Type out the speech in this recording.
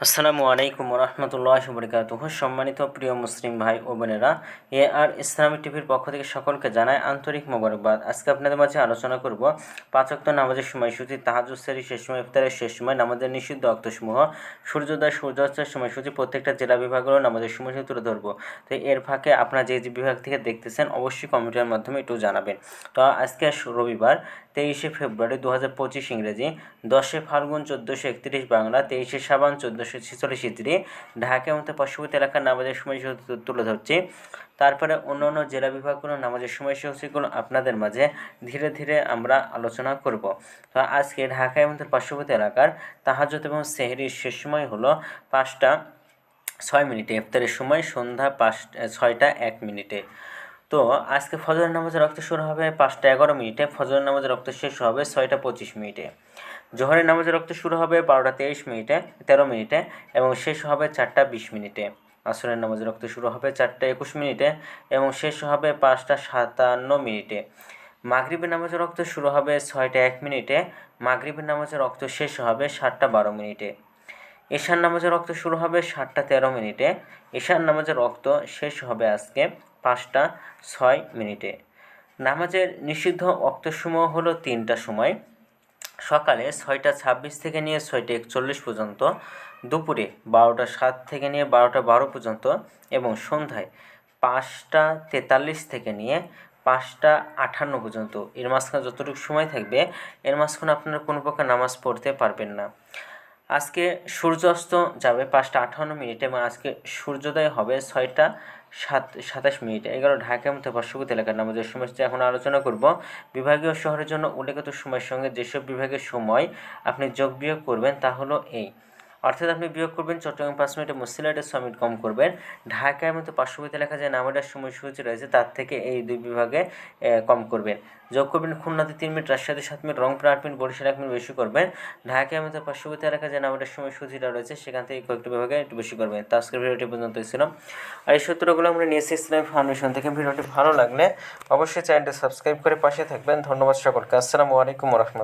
আসসালামু আলাইকুম রহমতুল্লাহি ওয়া বারাকাতুহু। সম্মানিত প্রিয় মুসলিম ভাই ও বোনেরা, আর ইসলামী টিভির পক্ষ থেকে সকলকে জানাই আন্তরিক মোবারকবাদ। আজকে আপনাদের মাঝে আলোচনা করব 5 ওয়াক্ত নামাজের সময়সূচি, তাহাজ্জুদ সেহরি শেষ সময়, ইফতারের শেষ সময়, নামাজের নিষিদ্ধ ওয়াক্তসমূহ, সূর্যোদয় সূর্যাস্তের সময়সূচি, প্রত্যেকটা জেলা বিভাগেরও নামাজের সময়সূচি তুলে ধরবো। তো এর ফাঁকে আপনারা যে বিভাগ থেকে দেখতেছেন অবশ্যই কমেন্টের মাধ্যমে একটু জানাবেন। তো আজকে রবিবার 23শে ফেব্রুয়ারি 2025 ইংরেজি, 10শে ফাল্গুন 1431 বাংলা, 23শে শাবান 1446 হিজরি, ঢাকা এবং তার পার্শ্ববর্তী এলাকার নামাজের সময়সূচি তুলে ধরছি। তারপরে অন্যান্য জেলা বিভাগগুলো নামাজের সময়সূচিগুলো আপনাদের মাঝে ধীরে ধীরে আমরা আলোচনা করব। তো আজকে ঢাকা এবং তার পার্শ্ববর্তী এলাকার তাহাজ্জুদ এবং সেহরির শেষ সময় হলো 5টা 6 মিনিটে, ইফতারের সময় সন্ধ্যা 6টা 1 মিনিটে। তো আজকে ফজরের নামাজের রক্ত শুরু হবে 5টা 11 মিনিটে, ফজরের নামাজের রক্ত শেষ হবে 6টা 25 মিনিটে। জোহরের নামাজের রক্ত শুরু হবে 12টা 23 মিনিটে 13 মিনিটে এবং শেষ হবে 4টা 20 মিনিটে। আসরের নামাজের রক্ত শুরু হবে 4টা 21 মিনিটে এবং শেষ হবে 5টা 57 মিনিটে। মাগরিবের নামাজের রক্ত শুরু হবে 6টা 1 মিনিটে, মাগরিবের নামাজের রক্ত শেষ হবে 7টা 12 মিনিটে। এশার নামাজের রক্ত শুরু হবে 7টা 13 মিনিটে, এশার নামাজের রক্ত শেষ হবে আজকে 5টা 6 মিনিটে। নামাজের নিষিদ্ধ ওয়াক্তসমূহ হলো 3টা সময়: সকালে 6টা 26 থেকে নিয়ে 6টা 41 পর্যন্ত, দুপুরে 12টা 7 থেকে নিয়ে 12টা 12 পর্যন্ত এবং সন্ধ্যায় 5টা 43 থেকে নিয়ে 5টা 58 পর্যন্ত। এর মাঝখানে যতটুকু সময় থাকবে এর মাঝখানে আপনারা কোনো প্রকার নামাজ পড়তে পারবেন না। আজকে সূর্যাস্ত যাবে 5টা 58 মিনিটে এবং আজকে সূর্যোদয় হবে 6টা 27 মিনিটে। এগুলো ঢাকা এবং পার্শ্ববর্তী এলাকার নামাজের সময়সূচি। এখন আলোচনা করব বিভাগীয় শহরের জন্য উল্লেখিত সময়ের সঙ্গে যেসব বিভাগের সময় আপনি যোগ বিয়োগ করবেন তা হলো এই। অর্থাৎ আপনি বিয়োগ করবেন চট্টগ্রাম 5 মিনিটে, মসজিদে 6 মিনিট কম করবেন। ঢাকা এবং পার্শ্ববর্তী এলাকায় যে নামাজের সময়সূচি রয়েছে তার থেকে এই দুই বিভাগে কম করবেন। যোগ করবেন খুলনাতে 3 মিনিট, রাজশাহীতে 7 মিনিট, রংপুরে 8 মিনিট, বরিশালে 1 মিনিট বেশি করবেন। ঢাকা এবং তার পার্শ্ববর্তী এলাকায় যে নামাজের সময়সূচিটা রয়েছে সেখান থেকে কয়েকটি বিভাগে একটু বেশি করবেন। তো আজকের ভিডিওটি পর্যন্ত ছিল। আর এই সূত্রগুলো আমরা নিয়েছি ইসলামী ফাউন্ডেশন থেকে। ভিডিওটি ভালো লাগলে অবশ্যই চ্যানেলটি সাবস্ক্রাইব করে পাশে থাকবেন। ধন্যবাদ সকলকে। আসসালামু আলাইকুম ওয়া রাহমাতুল্লাহ।